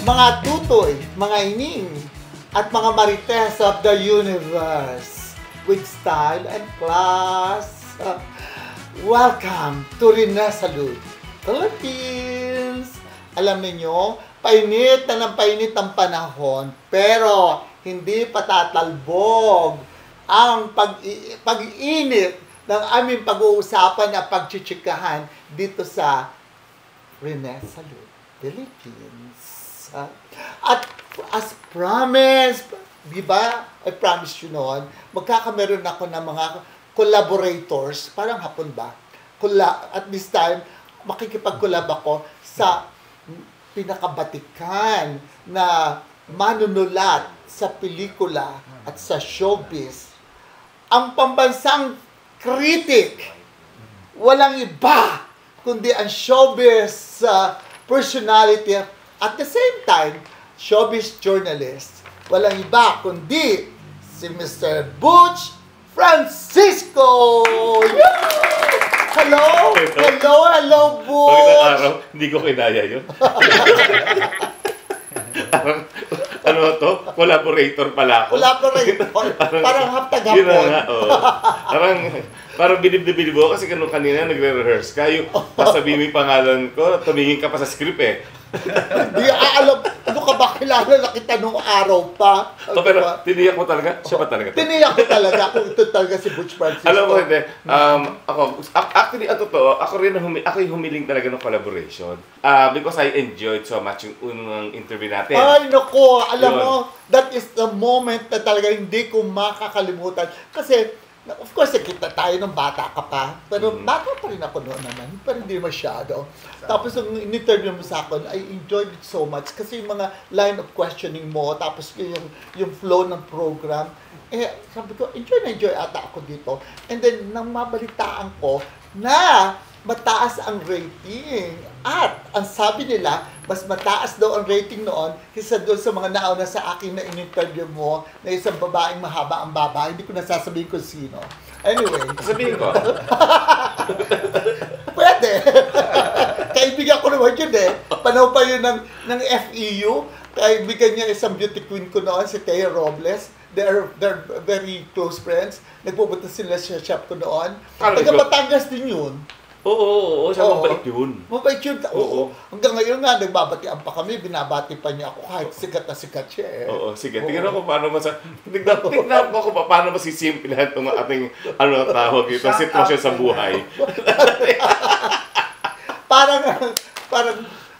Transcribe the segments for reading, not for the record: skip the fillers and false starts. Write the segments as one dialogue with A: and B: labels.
A: mga tutoy, mga ining, at mga marites of the universe with style and class. Welcome to Rina Salud, Philippines! Alam niyo, painit na ng painit ang panahon, pero hindi patatalbog ang pag-iinit ng aming pag-uusapan at pagchichikahan dito sa Rina Salud, Philippines. At as promised, di ba? I promise you noon, magkakameron ako ng mga collaborators, parang hapon ba? At this time, makikipag-collab ako sa pinakabatikan na manunulat sa pelikula at sa showbiz. Ang pambansang critic, walang iba kundi ang showbiz personality at the same time, showbiz journalist. Walang iba kundi si Mr. Butch Francisco! Hello! Hello, Butch!
B: Pagkakang araw, hindi ko kinaya yun. Ano to? Collaborator pala ako.
A: Collaborator? Parang haptag-hapon.
B: Yun na nga, oo. Parang bilib na bilib ako kasi kanina nagre-rehearse ka. Yung sasabihin mo yung pangalan ko, tumingin ka pa sa script eh.
A: Hindi alam, ano ka ba kilala na kita nung araw pa?
B: Pero tiniyak mo talaga? Siya pa talaga?
A: Tiniyak ko talaga kung ito talaga si Butch Francisco.
B: Alam mo, hindi. Actually, ang totoo, ako yung humiling talaga ng collaboration. Because I enjoyed so much yung unang interview natin.
A: Ay, naku, alam mo, that is the moment na talaga hindi ko makakalimutan. Kasi, of course, kita tayo ng bata ka pa. Pero bata pa rin ako noon naman. Pero hindi masyado. Tapos, nung in-interview mo sa akin, I enjoyed it so much. Kasi yung mga line of questioning mo, tapos yung flow ng program, sabi ko, enjoy ata ako dito. And then, nang mabalitaan ko na mataas ang rating. At, ang sabi nila, mas mataas daw ang rating noon kaysa doon sa mga nauna sa akin na in-interview mo na isang babaeng mahaba ang baba. Hindi ko nasasabihin kung sino. Anyway.
B: Sabihin ko.
A: Pwede. Kaibigan ko naman yun eh. Panahon pa yun ng FEU. Kaibigan niya isang beauty queen ko noon, si Thea Robles. They're very close friends. Nagpupunta sila sa shop ko noon. Taga Batangas din yun.
B: Oo, siya mabait yun.
A: Mabait yun. Oo. Hanggang ngayon nga, nagbabatian pa kami, binabati pa niya ako kahit sikat na sikat siya eh.
B: Oo, sige. Tingnan ko paano tignan ko paano masisimplihan itong ating tawag ito, sitwasyon sa buhay.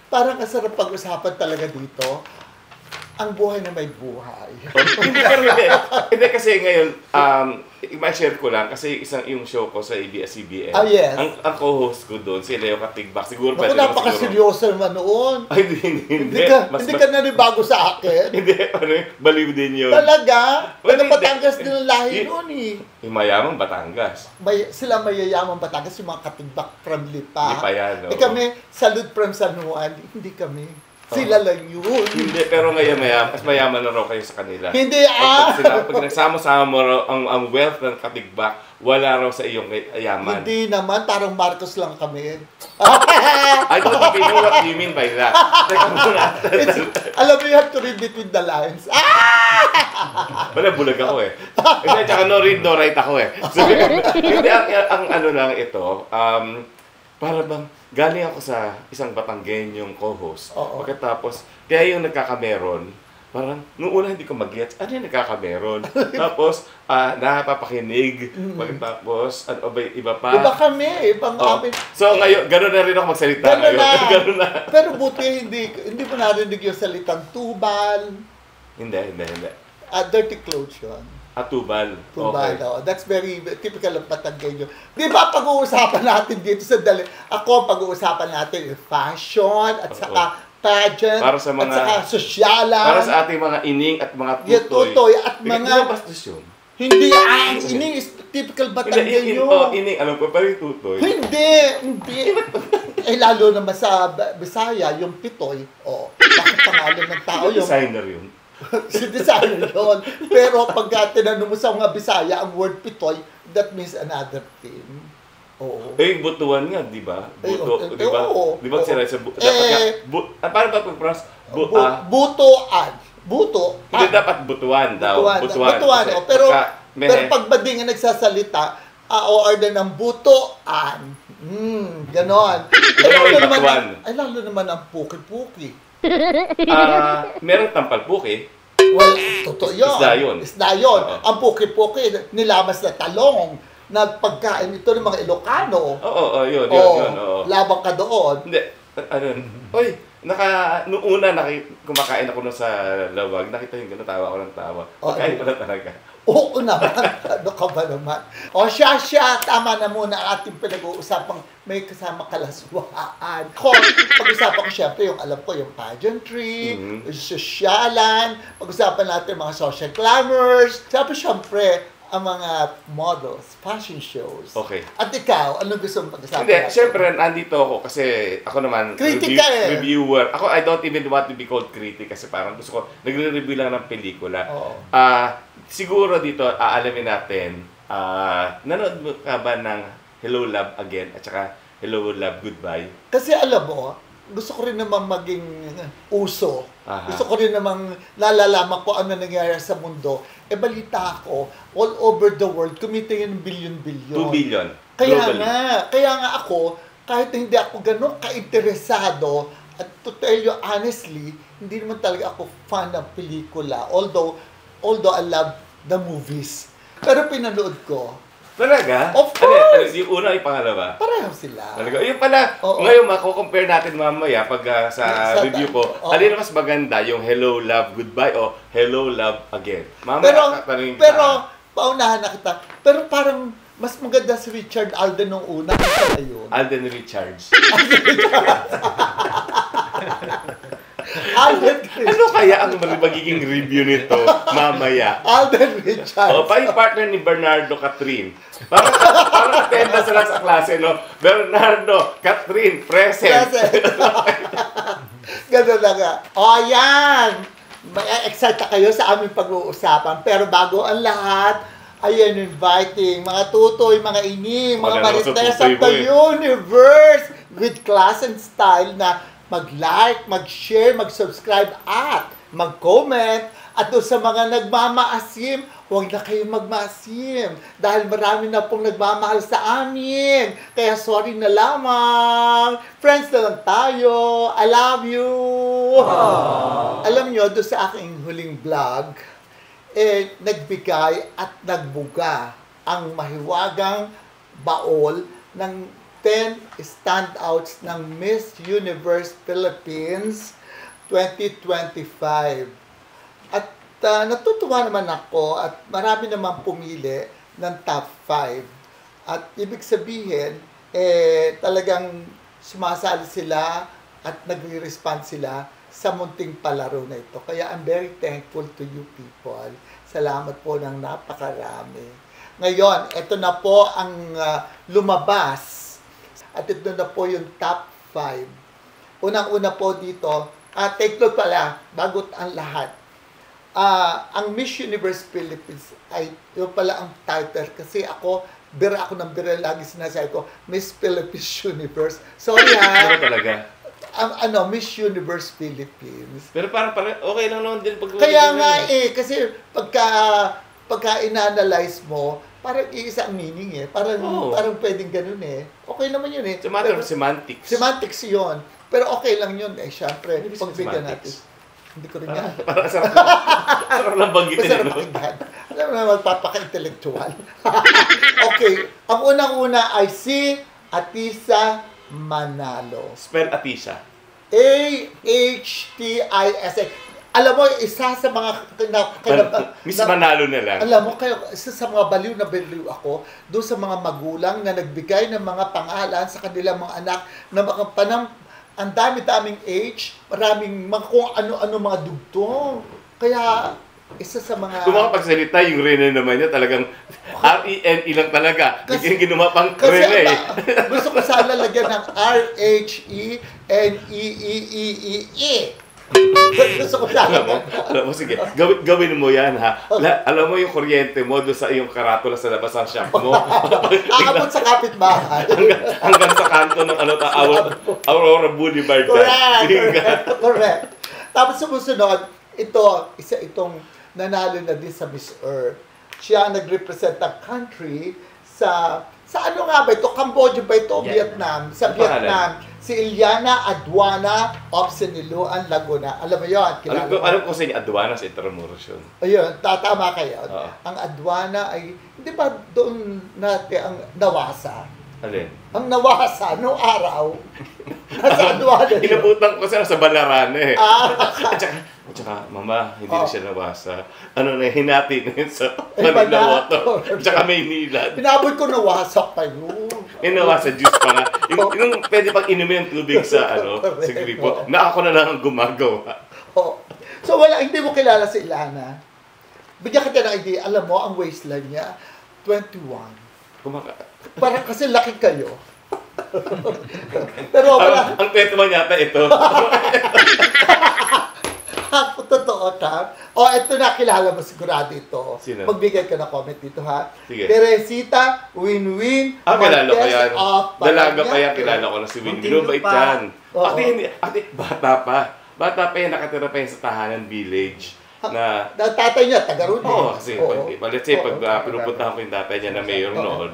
A: parang kasarap pag-usapan talaga dito. Ang buhay na may buhay.
B: Hindi kasi ngayon, i-share ko lang kasi yung show ko sa ABS-CBN.
A: Yes.
B: Ang co-host ko doon, si Leo Katigbak. Siguro
A: naku, napaka-seryoso naman noon.
B: Ay, hindi
A: ka nanibago sa akin.
B: Hindi, baliw din yun.
A: Talaga? Taga Batangas din ang lahi noon eh.
B: Yung mayamang Batangas.
A: Sila mayayamang Batangas, yung mga Katigbak from Lipa.
B: Lipa yan, oo.
A: Kami, Salud from San Juan, hindi kami. Sila lang yun.
B: Hindi, pero ngayon mas mayaman na raw kayo sa kanila.
A: Hindi
B: Pag nagsama-sama mo raw ang wealth ng Katigbak, wala raw sa iyong yaman.
A: Hindi naman, parang Marcos lang kami.
B: I don't think you know what you mean by that. Teka muna.
A: Alam mo, you have to read between the lines.
B: Wala, bulag ako eh. Hindi, tsaka no read, no write ako eh. So, hindi, ang ano lang ito, para bang galing ako sa isang Batanggenyong co-host. Pagkatapos, kaya yung nagkakameron, parang, nung una hindi ko mag-gets, ano yung nagkakameron? Tapos, napapakinig. Pagkatapos, ano ba, iba pa?
A: Iba kami, ibang amin.
B: So, ngayon, gano'n na rin ako magsalita ngayon. Gano'n na.
A: Pero buti, hindi mo narinig yung salitang tubal.
B: Hindi.
A: Dirty clothes yun.
B: Tubal.
A: Tubal,
B: Okay.
A: That's very typical of Batanggenyo. Di ba pag-uusapan natin dito sa pag-uusapan natin yung fashion at saka pageant
B: para sa mga,
A: at saka sosyalan.
B: Para sa ating mga ining at mga tutoy.
A: Tutoy at mga...
B: Hindi ba bastos yun?
A: Hindi, ining is typical Batanggenyo.
B: Ining, alam ko, pero yung tutoy.
A: Hindi. Lalo naman sa Bisaya, yung pitoy. Bakit pangalan ng tao yung...
B: Designer yun.
A: Si designer yun. Pero pagka tinanong mo sa mga Bisaya, ang word pitoy, that means another thing. Oo.
B: Eh, butuan nga, di ba? Buto, di ba?
A: Oo.
B: Di ba sila sa buto? Dapat nga, paano ba pag-pronounce?
A: Butoan. Buto.
B: Hindi dapat butuan daw.
A: Butuan.
B: Kasi
A: Pero
B: pagka,
A: pag bading ang nagsasalita, order ng butoan. Ganon. Lalo naman ang puki-puki.
B: Meron tampalpuki.
A: Well, totoo yun.
B: Isda yun.
A: Ang puki-puki, nilamas na talong na pagkain ito ng mga Ilocano.
B: Yun.
A: Labang ka doon.
B: Hindi, noong una kumakain ako sa lawag, nakita yung gano'n, tawa ako ng tawa. Pagkain pala talaga.
A: Oo naman. Ano ka ba naman? Siya, tama na muna ang ating pinag-uusapang may kasama kalaswaan. Pag-usapan ko syempre yung alam ko, yung pageantry, yung sosyalan, pag-usapan natin mga social glamours, syempre, ang mga models, fashion shows.
B: Okay.
A: At ikaw, anong gusto mong pag-usapan?
B: Hindi, syempre, nandito ako kasi ako naman, reviewer. Ako, I don't even want to be called critic kasi parang gusto ko, nagre-review lang ng pelikula. Siguro dito, aalamin natin, nanood mo ka ba ng Hello Love Again at saka Hello Love Goodbye?
A: Kasi alam mo, gusto ko rin namang maging uso. Gusto ko rin namang nalalaman ko ano nangyayari sa mundo. Balita ako, all over the world, kumita yun billion-billion.
B: 2 billion.
A: Kaya nga ako, kahit hindi ako ganun ka-interesado, at to tell you honestly, hindi naman talaga ako fan ng pelikula. Although I love the movies. Pero pinanood ko.
B: Talaga?
A: Of course!
B: Yung una, yung pangalawa?
A: Pareho sila.
B: Talaga? Yung pala, ngayon mako-compare natin mamaya pag sa review ko, alin mas maganda, yung Hello Love Goodbye o Hello Love Again? Mamaya,
A: pero paunahan na kita. Pero parang mas maganda si Richard Alden nung una kaysa ngayon.
B: Alden Richards. Ano kaya ang magiging review nito mamaya?
A: Alden Richards.
B: Yung partner ni Bernardo Catherine. Parang attendance sila sa klase, no? Bernardo, Catherine, present.
A: Ganun na nga. Yan! Excited kayo sa aming pag-uusapan. Pero bago ang lahat, ayan, inviting mga tutoy, mga ining, mga marites of the universe with class and style na mag-like, mag-share, mag-subscribe at mag-comment. At doon sa mga nagmamaasim, huwag na kayong magmaasim dahil marami na pong nagmamahal sa amin. Kaya sorry na lamang. Friends na lang tayo. I love you. Alam nyo, doon sa aking huling vlog, nagbigay at nagbuga ang mahiwagang baol ng 10 standouts ng Miss Universe Philippines 2025. At natutuwa naman ako at marami naman pumili ng top 5. At ibig sabihin, talagang sumasali sila at nagre-respond sila sa munting palaro na ito. Kaya I'm very thankful to you people. Salamat po ng napakarami. Ngayon, ito na po ang lumabas. At ito na po yung top 5. Unang-una po dito, take note pala, bago ang lahat. Ang Miss Universe Philippines ay yun pala ang title. Kasi bira ako ng bira, lagi sinasabi ko, Miss Philippines Universe. Sorry ha.
B: Pero talaga?
A: Miss Universe Philippines.
B: Pero parang okay lang naman din pag...
A: Kaya nga kasi pagka ina-analyze mo, parang iisa ang meaning Parang pwedeng ganun Okay naman yun
B: It's a matter of semantics.
A: Semantics yun. Pero okay lang yun syempre. Pagbigyan natin. Hindi ko rin yan.
B: Parang sarap lang banggitin.
A: Masarap pakinggan. Alam mo naman, papaka-intellectual. Okay. Ang unang-una ay si Atisa Manalo.
B: Spell Atisa.
A: A-H-T-I-S-A. Alam mo, isa sa mga...
B: Miss Manalo na lang.
A: Alam mo, isa sa mga baliw ako, doon sa mga magulang na nagbigay ng mga pangalan sa kanilang mga anak na ang dami-daming age, maraming kung ano-ano mga dugtong. Kaya, isa sa mga...
B: Kung makapagsalita, yung Rene naman niya talagang R-E-N-E lang talaga. Kasi ginawa pang Rene.
A: Gusto ko sana lagyan ng R-H-E-N-E-E-E-E-E. Gusto ko na.
B: Alam mo, sige, gawin mo yan, ha? Alam mo yung kuryente mo doon sa iyong karatula sa labas ng shop mo.
A: Aabot sa kapitbahay.
B: hanggang sa kanto ng Aurora Boulevard.
A: Correct. Tapos sumusunod, itong nanalo na din sa Miss Earth. Siya ang nag-represent ng country sa ano nga ba ito? Cambodia ba ito? Vietnam. Sa Vietnam. Si Iliana Aduana of Siniluan, Laguna. Alam mo yun?
B: Alam ko sa inyo, Aduana sa Intramuros yun.
A: Ayun, tatama kayo.
B: Oo.
A: Ang Aduana ay, hindi ba doon natin ang nawasa?
B: Alin?
A: Ang nawasa, noong araw, nasa Aduana yun.
B: Inabutan ko sa Balarana eh.
A: Ah,
B: At saka, mama, hindi na siya nabasa. Ano na, hinati na yun sa
A: Ay,
B: Manila
A: banato.
B: Water. At saka Maynila.
A: pinabot ko nawasak pa yun.
B: Inawasa juice pa nga. Yung pwede pang inumin ng tubig sa sa gripo. Na ako na lang ang gumagawa.
A: Oh. So hindi mo kilala si Ilana. Bigyan kita ng idea, alam mo, ang waistline niya, 21. Parang kasi laki kayo. Pero wala.
B: Ang kwento mo yata ito.
A: Totoo ka. Ito na, kilala mo sigurado ito.
B: Sino?
A: Magbigay ka na comment dito, ha?
B: Sige.
A: Teresita Winwin
B: Kilala ko yan.
A: of
B: Dalaga pa yan,
A: Parañaque.
B: kilala ko na si Winnie.
C: Muntinlupa.
B: Mabait yan.
A: Oo.
B: Ate, bata pa. Bata pa yan, nakatira pa yan sa Tahanan Village. Na,
A: Tatay niya, taga ron.
B: oo, kasi, let's say, pag
A: Oo.
B: pinupuntahan ko yung tatay niya na mayor
A: Oo.
B: noon,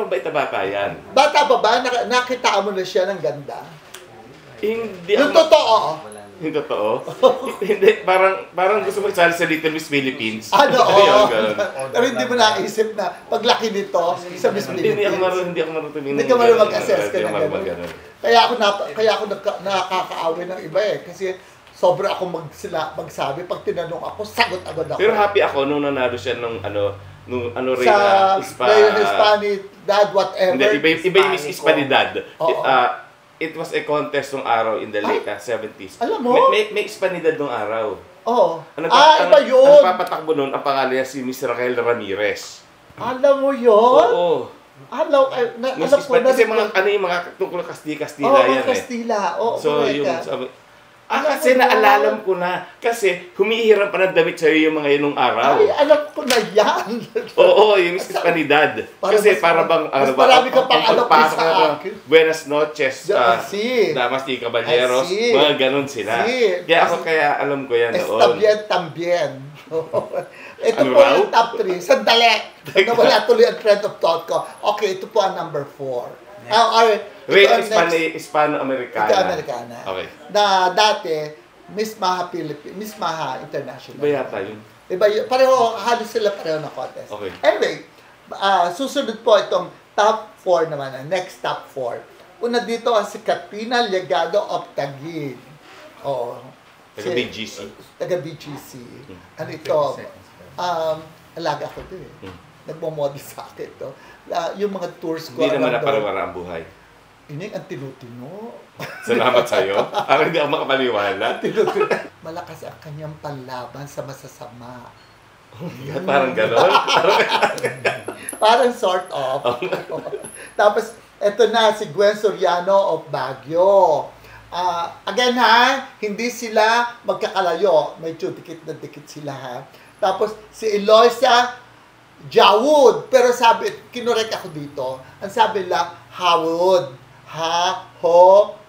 B: bait na bata yan.
A: Bata pa ba? Nakita mo na siya ng ganda?
B: Hindi
A: Yung
B: ako,
A: totoo.
B: yung totoo. Hindi, parang gusto mo isali sa Little Miss Philippines.
A: Ano,
B: Ayun, ganun.
A: Pero hindi mo naisip na paglaki nito sa Miss
B: Hindi ako
A: Philippines.
B: marunong tumingin.
A: Hindi ka marunong mag-assess ka
B: Hindi
A: na
B: ako marunong
A: ganun.
B: mag-ganun.
A: Kaya ako nakakaawin ng iba eh. Kasi sobra ako magsabi. Pag tinanong ako, sagot agad ako.
B: Pero happy ako nung nanalo siya nung rin
A: sa
B: na
A: Hispanic, dad, whatever.
B: Hindi, iba yung Miss Hispanidad.
A: Oo.
B: It was a contest nung araw in the late 70s.
A: Alam mo?
B: May Hispanidad nung araw.
A: Oo.
B: Ang
A: Iba yun.
B: Ang papatakbo nun, ang pangalan niya si Miss Raquel Ramirez.
A: Alam mo yun?
B: Oo.
A: Alam
B: Miss
A: ko na.
B: Kasi yung mga tungkol Kastila yan eh.
A: Kastila. Oo,
B: So,
A: correct
B: yung
A: ka.
B: sabi,
A: Alam
B: kasi
A: mo
B: naalalam ko na. Kasi humihiram pa ng damit sa'yo yung mga yun nung araw.
A: Ay, alam ko na yan.
B: Oo, yung Miss Hispanidad. Kasi para bang,
A: mas marami ka pang alam
B: pagpasok
A: sa
B: na
A: akin.
B: Buenas noches,
A: Si.
B: Damas y Caballeros,
A: Si.
B: mga ganun sila.
A: Si.
B: Kaya alam ko yan noon.
A: Estabien tambien. Ito
B: Ano
A: po
B: raw?
A: yung top 3. Sandali. Nawala tuloy ang trend of thought ko. Okay, ito po ang number 4.
B: Reyna Hispano-Americana.
A: Ito Americana.
B: Okay.
A: Na dati, Miss Maha International.
B: Iba yata yun.
A: Iba yun. Pareho, halos sila pareho na contest.
B: Okay.
A: Anyway, susunod po itong top 4 naman. Next top 4. Una dito ang si Katrina Legado of Taguig. Oo.
B: Taga BGC.
A: Taga BGC. Ano ito? Alaga ko ito eh. Nagmamodel sa akin ito. Yung mga tours ko.
B: Hindi naman
A: around the-
B: napariwara ang buhay.
A: Ining ang tinutino.
B: Salamat sa'yo. Hindi ako makapaniwala.
A: Malakas ang kanyang panlaban sa masasama.
B: Parang gano'n.
A: Parang sort of. Tapos, eto na si Gwen Soriano of Baguio. Again ha, hindi sila magkakalayo. Medyo dikit na dikit sila ha. Tapos, si Eloisa Jawud. Pero sabi, kinorek ako dito. Ang sabi lang, Hawud.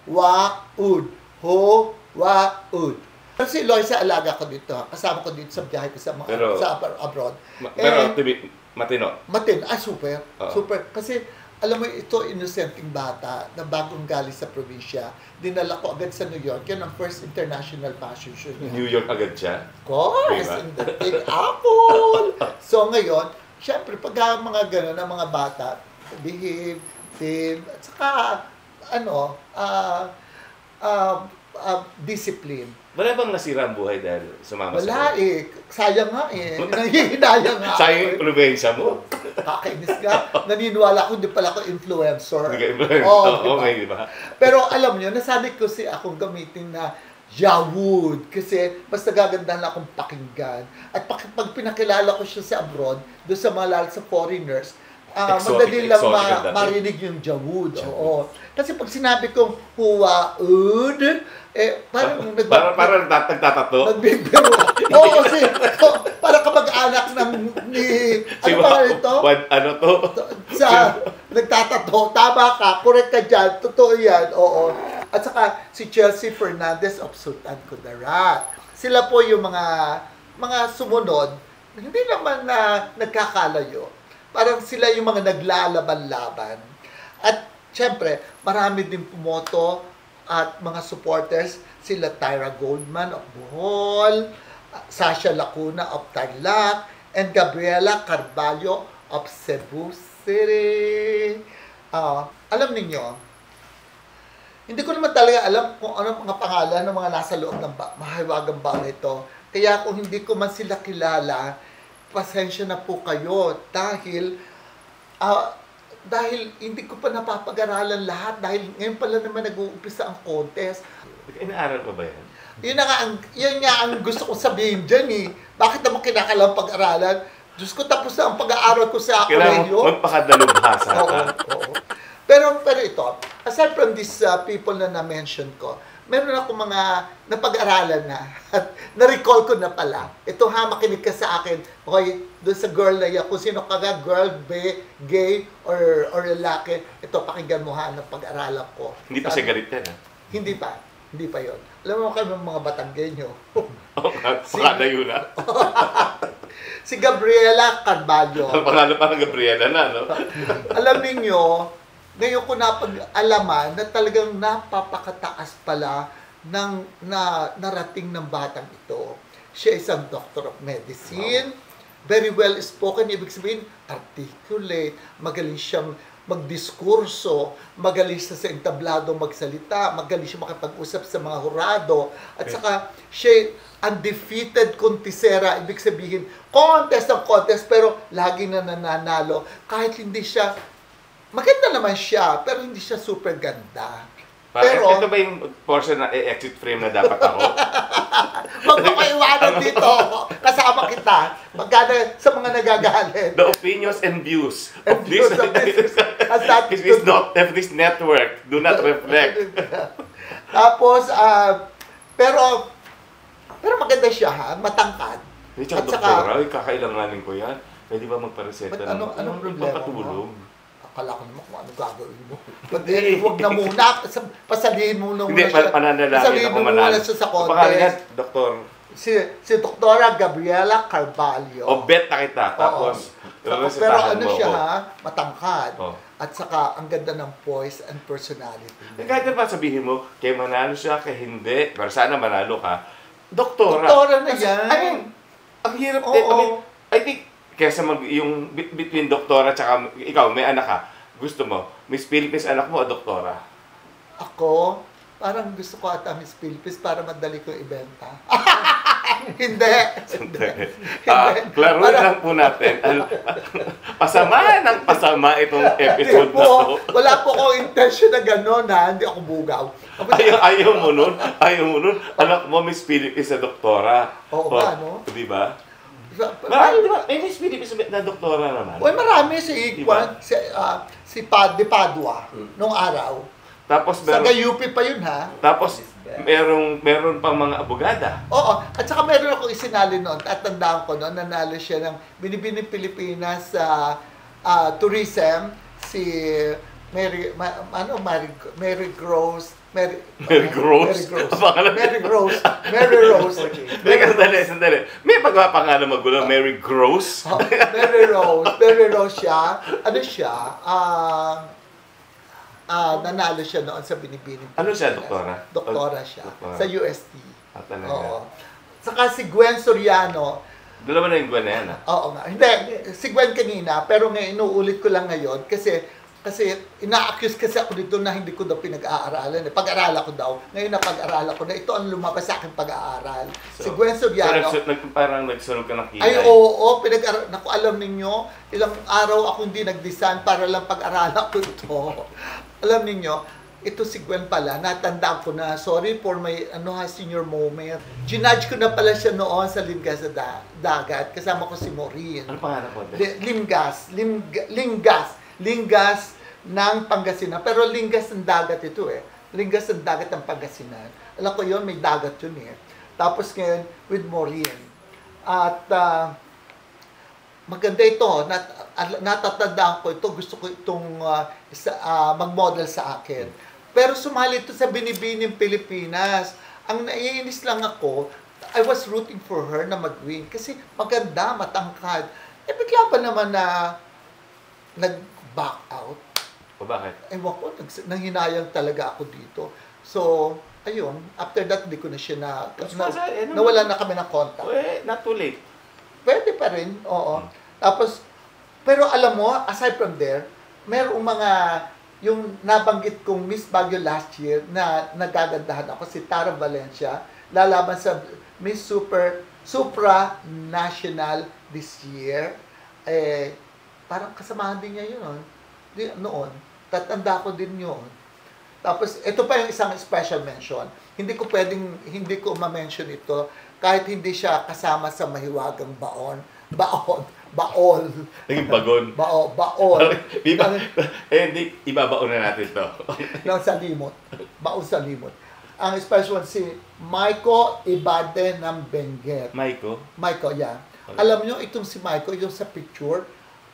A: Ha-ho-wa-ud. Ho-wa-ud. Pero si Eloisa, alaga ko dito. Kasama ko dito sa biyahe ko sa abroad.
B: Pero matino.
A: Super.
B: Oo.
A: Super. Kasi, alam mo, ito, innocenting bata na bagong galing sa probinsya. Dinala ko agad sa New York. Yan ang first international fashion show niya.
B: New York agad siya.
A: Of course,
B: Diba?
A: in the Big Apple. So ngayon, syempre, pag mga gano'n, ng mga bata, behave, at saka, discipline.
B: Wala bang nasira ang buhay dahil sumama
A: Wala eh. Sayang nga eh. Nangihinayang nga.
B: Sayang yung influensya mo.
A: Kakainis nga. Naniniwala ko, hindi pala ako influencer.
B: Oo, okay, di ba?
A: Pero alam niyo, nasanay ko akong gamitin na Jawud. Kasi mas nagagandahan akong pakinggan. At pag pinakilala ko siya sa abroad, doon sa mga lalo sa foreigners, madali lang
B: exotic ang dating.
A: marinig yung Jawud. Oo. Kasi pag sinabi kong huwaud, parang
B: Parang nagtatato.
A: nagbibiro. Oo, kasi para kamag-anak ni ano ba ito?
B: Ano to?
A: Sa nagtatato. Tama ka, correct ka dyan. Totoo yan, oo. At saka si Chelsea Fernandez of Sultan Kudarat. Sila po yung mga sumunod, hindi naman na nagkakalayo. Parang sila yung mga naglalaban-laban. At syempre, marami din pumoto at mga supporters, sila Tyra Goldman of Bohol, Sasha Lacuna of Tarlac, and Gabriela Carballo of Cebu City. Alam ninyo, hindi ko naman talaga alam kung ano mga pangalan ng mga nasa loob ng mahiwagang bang ito. Kaya kung hindi ko man sila kilala, pasensya na po kayo dahil hindi ko pa napapag-aralan lahat dahil ngayon pala naman nag-uumpisa ang contest.
B: Inaaral pa ba yan?
A: Yun nga ang gusto kong sabihin dyan eh. Bakit naman kinakailangan pag-aralan? Diyos ko, tapos na ang pag-aaral ko sa
B: Kailangan
A: kolehiyo.
B: magpakadalubhasa ka.
A: Oo. Pero ito, aside from these people na na-mention ko, meron ako mga napag-aralan na at na-recall ko na pala. Ito makinig ka sa akin. Okay, doon sa girl na yan, kung sino ka nga, girl, gay, or lalaki, ito, pakinggan mo ng pag-aralan ko.
B: Hindi pa siya galit yan, ha?
A: Hindi pa yon. Alam mo kayo mga Batanggenyo.
B: Pakalayo na.
A: Si Gabriela Carballo.
B: Ang pangalan pa ng Gabriela na, no?
A: Alam niyo, ngayon ko napag-alaman na talagang napapakataas pala ng narating ng batang ito. Siya isang doctor of medicine, very well spoken, ibig sabihin, articulate, magaling siyang magdiskurso, magaling siya sa entablado magsalita, magaling siya makipag-usap sa mga hurado, at saka siya undefeated contesera, ibig sabihin, contest, pero lagi na nananalo, kahit hindi siya, maganda naman siya, pero hindi siya super ganda. Pero,
B: ito ba yung portion na exit frame na dapat ako?
A: Huwag mo ko iwanan dito. Kasama kita. Magkano sa mga nagagalit.
B: The opinions and views of this network do not reflect.
A: Tapos, pero maganda siya, matangkad.
B: At saka, kakailanganin ko yan. Pwede ba magpareseta ng
A: anong problema
B: papatulong?
A: Akala ko naman kung ano gagawin mo. Huwag na muna. Pasalihin mo na muna
B: siya. Hindi, pananalangin ako manalo.
A: Siya sa contest.
B: Pangalan yan, Doktor.
A: Si Doktora Gabriela Carballo.
B: Bet na kita. Tapos,
A: pero ano siya matangkad. At saka, ang ganda ng voice and personality.
B: Kahit na ba sabihin mo, kay manalo siya, kay hindi, pero sana manalo ka, doktora.
A: Doktora na yan.
B: I mean, ang hirap. I think, kesa yung between doktora at saka ikaw, may anak ka, gusto mo, Miss Philippines anak mo o doktora?
A: Ako, parang gusto ko ata Miss Philippines para madali ko ibenta. Hindi.
B: Klaro lang po natin. Pasama itong episode na to.
A: Wala po akong intention na gano'n hindi ako bugaw.
B: Ayaw mo nun. Anak mo, Miss Philippines na doktora.
A: Oo ba, no?
B: Di ba? Marami, di ba? May Miss Philippines na doktora naman.
A: Marami si Padre Padua nung araw.
B: Tapos
A: sa UP pa yun
B: Tapos meron pang mga abogada.
A: Oo. At saka meron akong isinali noon. At tandaan ko noon, nanalo siya ng Binibining Pilipinas sa tourism. Si Mary Rose.
B: Sandali. May pagpapangalan magulo, Mary Gross.
A: Mary Rose siya. Ano siya? Nanalo siya noon sa Binibining.
B: Ano siya, doktora?
A: Doktora siya. Sa UST.
B: Talaga?
A: Oo. Saka si Gwen Soriano.
B: Dalawa na yung Gwen na yan,
A: Oo nga. Hindi, si Gwen kanina, pero ngayon inuulit ko lang ngayon kasi ina-accuse kasi ako dito na hindi ko daw pinag-aaralan. Pag-aralan ko daw. Ngayon na pag-aralan ko na ito ang lumabas sa akin pag-aaral. Si Gwen Soriano.
B: Parang nagsunog ka ng kilay.
A: Ay, oo. Naku, alam ninyo, ilang araw ako hindi nag-design para lang pag-aralan ko ito. Alam ninyo, ito si Gwen pala, natandaan ko na, sorry for my senior moment. Ginudge ko na pala siya noon sa Limgas sa dagat. Kasama ko si Maureen.
B: Ano pangalan ko?
A: Lingas ng Pangasinan. Pero Lingas ng dagat ito eh. Lingas ng dagat ng Pangasinan. Alam ko yun, may dagat yun eh. Tapos ngayon, with Maureen. At maganda ito. Natatandaan ko ito. Gusto ko itong mag-model sa akin. Pero sumali ito sa Binibining Pilipinas. Ang naiinis lang ako, I was rooting for her na mag-win. Kasi maganda, matangkad. Eh, bigla pa naman na nag-back out.
B: O bakit?
A: Ewan ko, nanghinayang talaga ako dito. So, ayun, after that, hindi ko na siya nawala na kami ng contact.
B: Not too late.
A: Pwede pa rin, oo. Tapos, pero alam mo, aside from there, merong mga, yung nabanggit kong Miss Baguio last year, na nagagandahan ako, si Tara Valencia, lalaban sa Miss Supra-National this year. Eh, parang kasamahan din niya yun, noon. Tatanda ko din yun. Tapos, ito pa yung isang special mention. Hindi ko ma-mention ito kahit hindi siya kasama sa mahiwagang baon. Baol.
B: Naging bagon.
A: Baol.
B: Hindi, ibabaon na natin to.
A: Ng salimot. Baon salimot. Ang special one si Maiko Ibade ng Benguet.
B: Maiko,
A: yeah.
B: Okay.
A: Alam nyo, itong si Maiko, yung sa picture,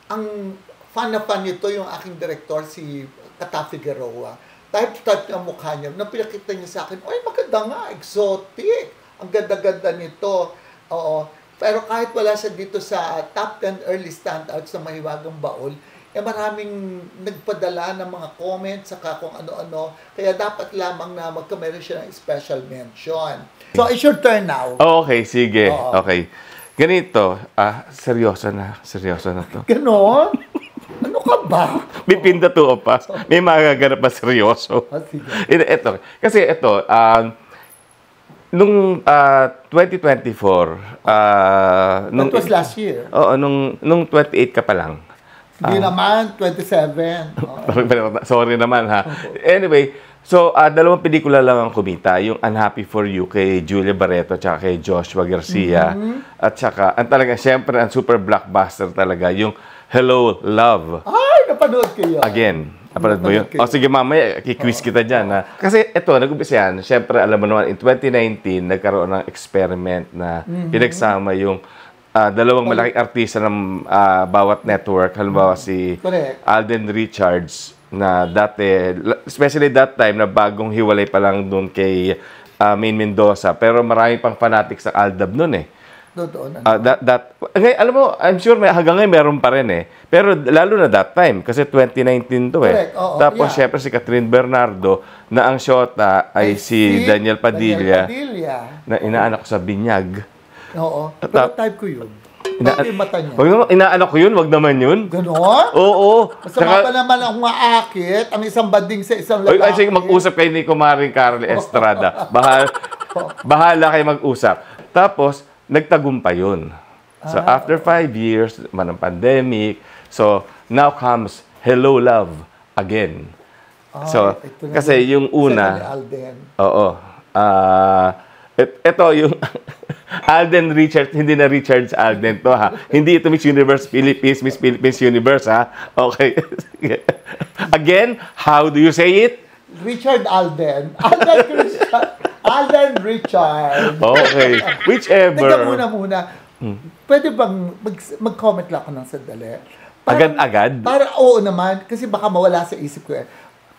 A: ang fan na fan nito, yung aking director, si Kata Figueroa. Type ng mukha niya. Nung pinakita niya sa akin, ay maganda nga, exotic. Ang ganda-ganda nito. Oo. Pero kahit wala siya dito sa top 10 early standouts sa Mahiwagang Baol, eh maraming nagpadala ng mga comments saka kung ano-ano. Kaya dapat lamang na magkameron siya ng special mention. So, it's your turn now.
B: Oh, okay, sige.
A: Oo.
B: Okay. Ganito, seryoso na to.
A: Ganon? Ano ka ba?
B: May pindatuo pa. May magaganap pa seryoso.
A: Sige.
B: Ito. Kasi ito, nung 2024,
A: That was last year.
B: Oo, nung 28 ka pa lang.
A: Hindi naman, 27.
B: Sorry naman ha. Anyway, so dalawang pelikula lang ang kumita. Yung Unhappy for You kay Julia Barreto at kay Joshua Garcia. At saka, talaga, syempre, ang super blockbuster talaga, yung Hello, Love.
A: Ay, napanood ko yun.
B: Again. Napanood mo yun? O sige, mamaya, kiquiz kita dyan. Ha? Kasi ito, nag-umpisa yan. Siyempre, alam mo naman, in 2019, nagkaroon ng experiment na pinagsama yung dalawang malaking artista ng bawat network. Halimbawa si Alden Richards na dati, especially that time, na bagong hiwalay pa lang doon kay Maine Mendoza. Pero marami pang fanatics ng Aldab noon eh. Alam mo, I'm sure hanggang ngayon meron pa rin eh. Pero lalo na that time, kasi 2019 to eh. Tapos syempre si Catherine Bernardo, na ang shota ay si Daniel Padilla, na inaanak ko sa Binyag.
A: Oo. Pero type ko yun. Mata niya.
B: Inaanak ko yun, wag naman yun.
A: Ganon?
B: Oo.
A: Masama pa naman ang maakit, ang isang bading sa isang lalaki.
B: Ay, sige, mag-usap kayo ni Kumaring Carly Estrada. Bahala kayo mag-usap. Tapos, nagtagumpay yun. So, after 5 years, man ng pandemic, so, now comes Hello, Love again. So, kasi yung una, oo, ito yung Alden Richards, hindi na Richards Alden to ha. Hindi ito Miss Universe Philippines, Miss Philippines Universe ha. Okay. Again, how do you say it?
A: Richard Alden. Alden Richard.
B: Okay. Whichever.
A: Teka muna. Pwede bang mag-comment lang ako ng sandali?
B: Agad-agad?
A: Oo naman, kasi baka mawala sa isip ko eh.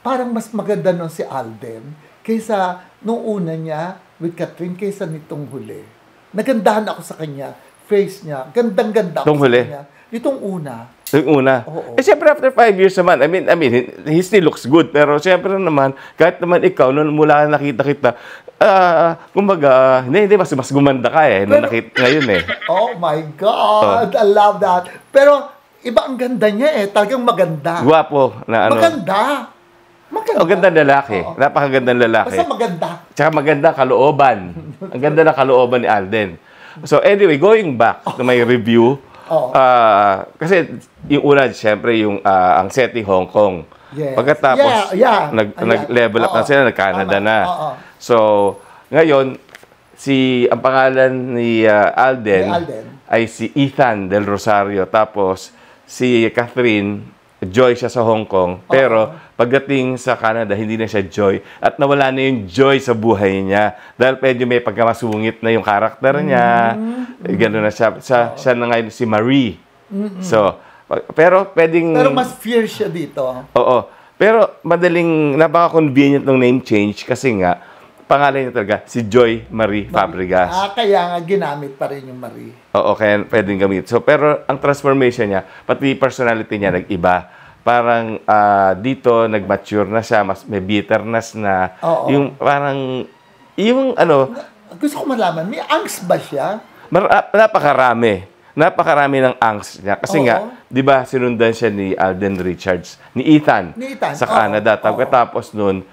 A: Parang mas maganda nun si Alden kaysa nung una niya with Catherine kaysa nitong huli. Nagandahan ako sa kanya. Face niya. Gandang-ganda ako sa kanya. Itong una.
B: Yung una? Oo. Eh, siyempre, after 5 years naman, I mean, he still looks good. Pero siyempre naman, kahit naman ikaw, nung mula nakita kita, kumbaga, hindi, mas gumanda ka eh, nung nakita ngayon eh.
A: Oh my God! I love that. Pero, iba ang ganda niya eh. Talagang maganda.
B: Guwapo na ano.
A: Maganda.
B: O, gandang lalaki. Napakagandang lalaki.
A: Basta maganda.
B: Tsaka maganda kalooban. Ang ganda ng kalooban ni Alden. So, anyway, going back to my review, kasi yung una, siyempre, yung ang setting Hong Kong.
A: Yes.
B: Pagkatapos, nag-level up na sila, nag-Canada na. So, ngayon, ang pangalan ni Alden ay si Ethan Del Rosario. Tapos, si Catherine, Joy siya sa Hong Kong. Pero, pagdating sa Canada, hindi na siya Joy. At nawala na yung joy sa buhay niya. Dahil medyo may pagkamasungit na yung karakter niya. Gano'n na siya. Siya na ngayon si Marie. So, pero pwedeng...
A: Pero mas fierce siya dito.
B: Oo. Pero napaka-convenient ng name change kasi nga, pangalan niya talaga, si Joy Marie Fabregas.
A: Kaya nga ginamit pa rin yung Marie.
B: Oo, kaya pwedeng gamit. So, pero ang transformation niya, pati personality niya nag-iba. Parang dito, nag-mature na siya, mas may bitterness na.
A: Oo.
B: Yung parang,
A: Gusto ko malaman, may angst ba siya?
B: Napakarami. Napakarami ng angst niya. Kasi nga, di ba, sinundan siya ni Alden Richards, ni Ethan. Sa Canada. Tapos nun,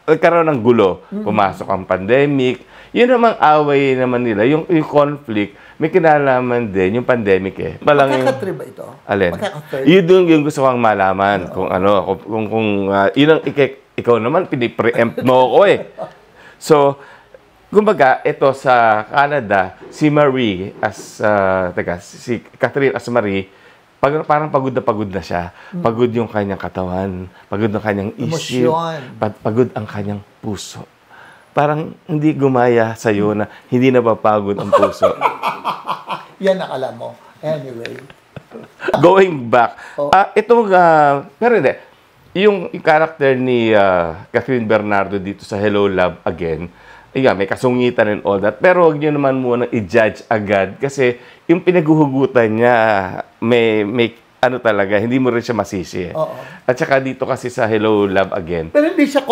B: nagkaroon ng gulo. Pumasok ang pandemic. Yun namang away naman nila. Yung conflict, may kinalaman din yung pandemic eh.
A: Magkaka-3 ba ito?
B: Alin? Yun yung gusto kong malaman. Kung yun ang ikaw naman, pinipreempt mo ako eh. So, kumbaga, ito sa Canada, si Marie si Catherine as Marie, parang pagod na siya. Pagod yung kanyang katawan. Pagod ang kanyang isip. Pagod ang kanyang puso. Parang hindi gumaya sa'yo na hindi napapagod ang puso.
A: Yan ang alam mo. Anyway.
B: Going back. Pero hindi. Yung character ni Catherine Bernardo dito sa Hello, Love Again, may kasungitan and all that. Pero huwag nyo naman muna i-judge agad kasi yung pinaguhugutan niya, may talaga, hindi mo rin siya masisi. At saka dito kasi sa Hello, Love Again.
A: Pero hindi siya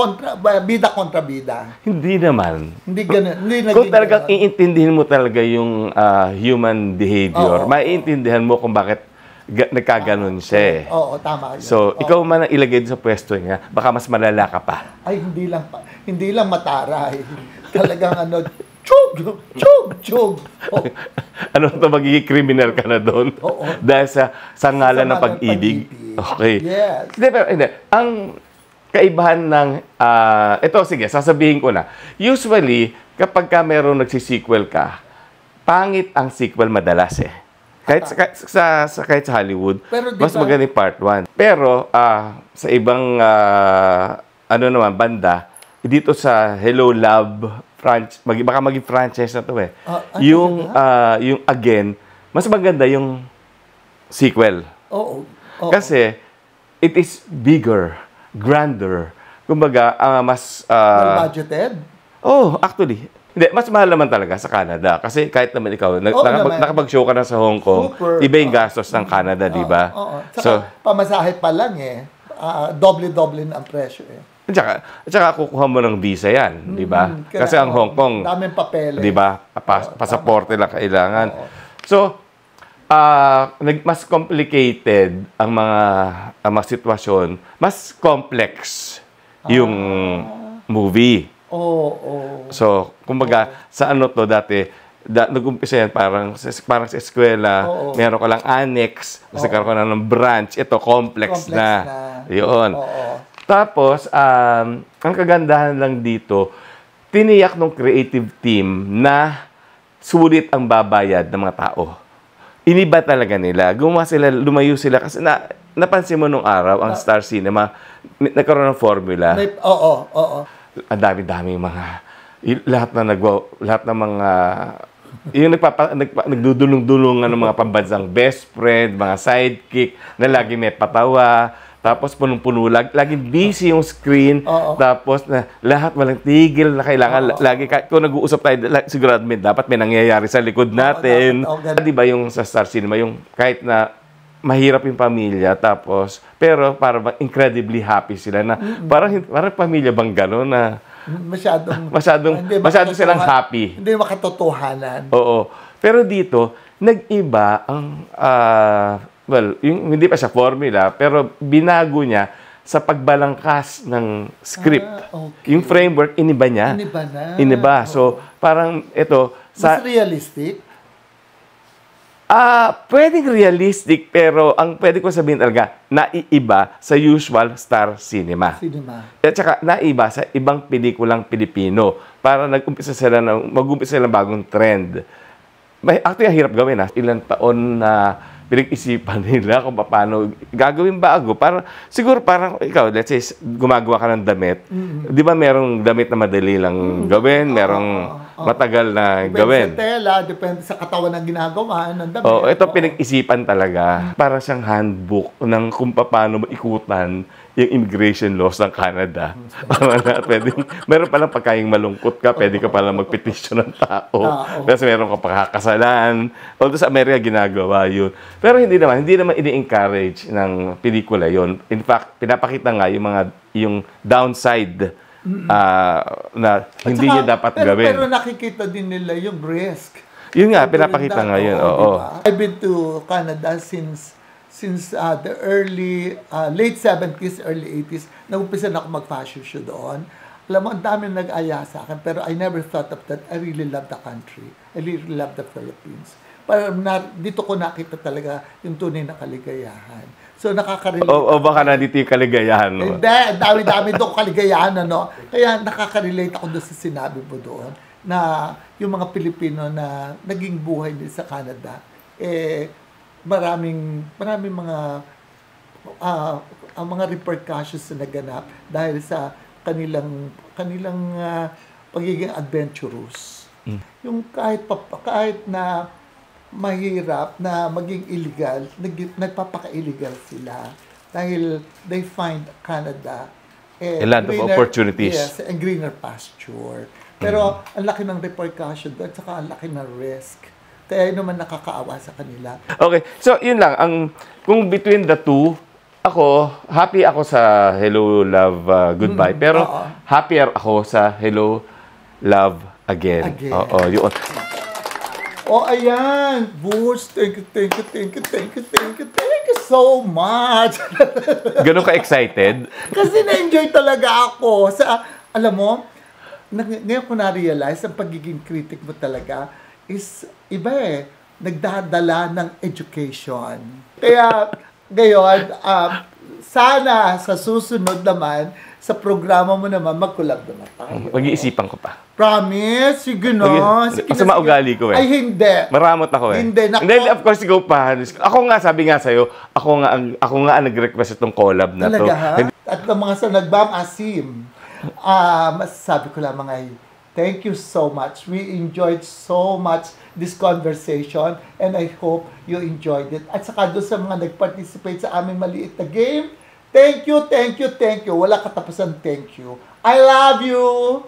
A: bida kontra bida.
B: Hindi naman.
A: Hindi ganun.
B: Kung talagang iintindihin mo talaga yung human behavior, maiintindihan mo kung bakit nagkaganon siya.
A: Oo, tama.
B: So, ikaw man ang ilagay sa pwesto niya, baka mas malala ka pa.
A: Ay, hindi lang mataray. Talagang chug!
B: Ano ito, magiging criminal ka na doon? Dahil sa ngalan ng pag-ibig. Okay.
A: Yes.
B: Hindi. Ang kaibahan ng, sige, sasabihin ko na. Usually, kapag merong nagsisequel ka, pangit ang sequel madalas eh. Kahit sa Hollywood, mas magaling part 1. Pero, sa ibang, banda, dito sa Hello, Love, baka maging franchise na to eh. Yung Again, mas maganda yung sequel. Kasi, it is bigger, grander. Kumbaga, mas...
A: well-budgeted?
B: Actually. Hindi, mas mahal naman talaga sa Canada. Kasi kahit naman ikaw, nakapag-show ka na sa Hong Kong, iba yung gastos ng Canada, di ba?
A: So, pamasahe pa lang eh. Doble-doble na ang presyo eh.
B: At saka kukuha mo ng visa yan, di ba? Kasi ang Hong Kong,
A: daming papeles.
B: Di ba? Pasaporte lang kailangan. So, mas complicated ang mga sitwasyon. Mas complex yung movie. So, kumbaga, sa dati, nag-umpisa yan parang sa eskwela, meron ka lang annex, kasi karoon ka na ng branch, ito, complex na. Yun. Tapos, ang kagandahan lang dito, tiniyak ng creative team na sulit ang babayad ng mga tao. Iniba talaga nila. Lumayo sila kasi napansin mo nung araw, ang Star Cinema, nagkaroon ng formula. Ang dami-daming lahat ng mga yung nagdudulong-dulungan ng mga pambansang best friend, mga sidekick na lagi may patawa. Tapos punong-puno, laging busy yung screen. Tapos lahat walang tigil na kailangan. Lagi, kung nag-uusap tayo, sigurado dapat may nangyayari sa likod natin. Di ba yung sa Star Cinema, yung kahit na mahirap yung pamilya, pero parang incredibly happy sila na parang pamilya bang gano'n na masyadong silang happy.
A: Hindi makatotohanan.
B: Oo. Pero dito, nag-iba ang... hindi pa siya formula, pero binago niya sa pagbalangkas ng script. Yung framework, iniba niya.
A: Iniba.
B: So, parang ito...
A: Mas realistic?
B: Pwedeng realistic, pero ang pwede ko sabihin talaga, naiiba sa usual star cinema. At saka naiba sa ibang pelikulang Pilipino para mag-umpisa sila ng bagong trend. Actually, ang hirap gawin. Ilang taon na pinag-isipan nila kung paano gagawin bago. Siguro parang ikaw, let's say, gumagawa ka ng damit. Di ba merong damit na madali lang gawin? Merong matagal na gawin.
A: Depende sa tela, depende sa katawan ng ginagawa ng damit.
B: Ito pinag-isipan talaga. Para siyang handbook ng kung paano maikutan yung immigration laws ng Canada. Meron palang pagkaing malungkot ka, pwede ka palang magpetisyon ng tao. Kasi meron ka pakakasalan. Although sa Amerika ginagawa yun. Pero hindi naman ini-encourage ng pelikula yon. In fact, pinapakita nga yung downside na hindi niya dapat gawin.
A: Pero nakikita din nila yung risk.
B: Yun nga, pinapakita nga yun. Oo.
A: I've been to Canada since the late 70s, early 80s. Nag-umpisa na ako mag-fashion show doon. Alam mo, ang dami nag-aya sa akin, pero I never thought of that. I really love the country. I really love the Philippines. Dito ko nakita talaga yung tunay na kaligayahan. So, nakaka-relate.
B: O baka nandito yung kaligayahan mo?
A: Hindi, dami-dami doon kaligayahan, ano. Kaya nakaka-relate ako doon sa sinabi mo doon na yung mga Pilipino na naging buhay din sa Canada, maraming mga repercussions na naganap dahil sa kanilang pagiging adventurous. Yung kahit na mahirap na maging illegal, nagpapaka-illegal sila dahil they find Canada
B: a land of opportunities.
A: Yes, a greener pasture. Pero ang laki ng repercussion doon, at saka ang laki ng risk. Kaya yun naman nakakaawa sa kanila.
B: Okay, so yun lang. Kung between the two, happy ako sa Hello, Love, Goodbye. Pero happier ako sa Hello, Love, Again. Oo, yun.
A: Ayan. Boots, thank you so much.
B: Ganun ka-excited?
A: Kasi na-enjoy talaga ako. Alam mo, ngayon ko na-realize, ang pagiging critic mo talaga is iba nagdadala ng education. Kaya, ngayon, sana sa susunod naman, sa programa mo naman, mag-collab naman tayo.
B: Mag-iisipan ko pa.
A: Promise? Sige na.
B: Kasi maugali ko
A: Ay, hindi.
B: Maramot ako
A: Hindi.
B: Hindi, of course, ikaw pa. Ako nga, sabi nga sa'yo, ako nga ang nag-request itong collab na to.
A: Talaga, ha? At ng mga sa nagbam asim, masasabi ko lamang ay, thank you so much. We enjoyed so much this conversation and I hope you enjoyed it. At saka doon sa mga nag-participate sa aming maliit na game, thank you. Wala katapusan, thank you. I love you.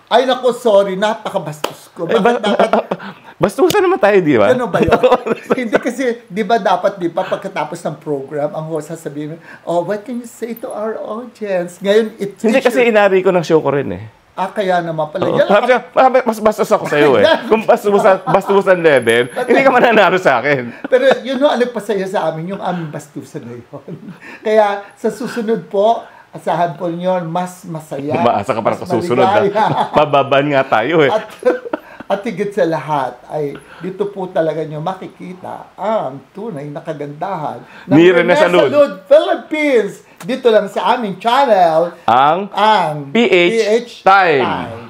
A: Ay, naku, sorry. Napakabastos ko.
B: Bastusan naman tayo, di ba?
A: Ano ba yun? Hindi kasi, di ba dapat, pagkatapos ng program, ang host sasabihin, what can you say to our audience? Ngayon,
B: hindi kasi inari ko ng show ko rin
A: kaya naman pala.
B: Mas bastos ako sa'yo Kung bastusan level, hindi ka mananalo sa akin.
A: Pero yun ang nagpasaya sa amin, yung aming bastusan na yun. Kaya sa susunod po, asahan po niyo mas masaya.
B: Maasa ka para sa susunod. Pababan nga tayo
A: At higit sa lahat ay dito po talaga nyo makikita ang tunay na kagandahan ng Renesalud Philippines. Dito lang sa aming channel,
B: ang PH Time.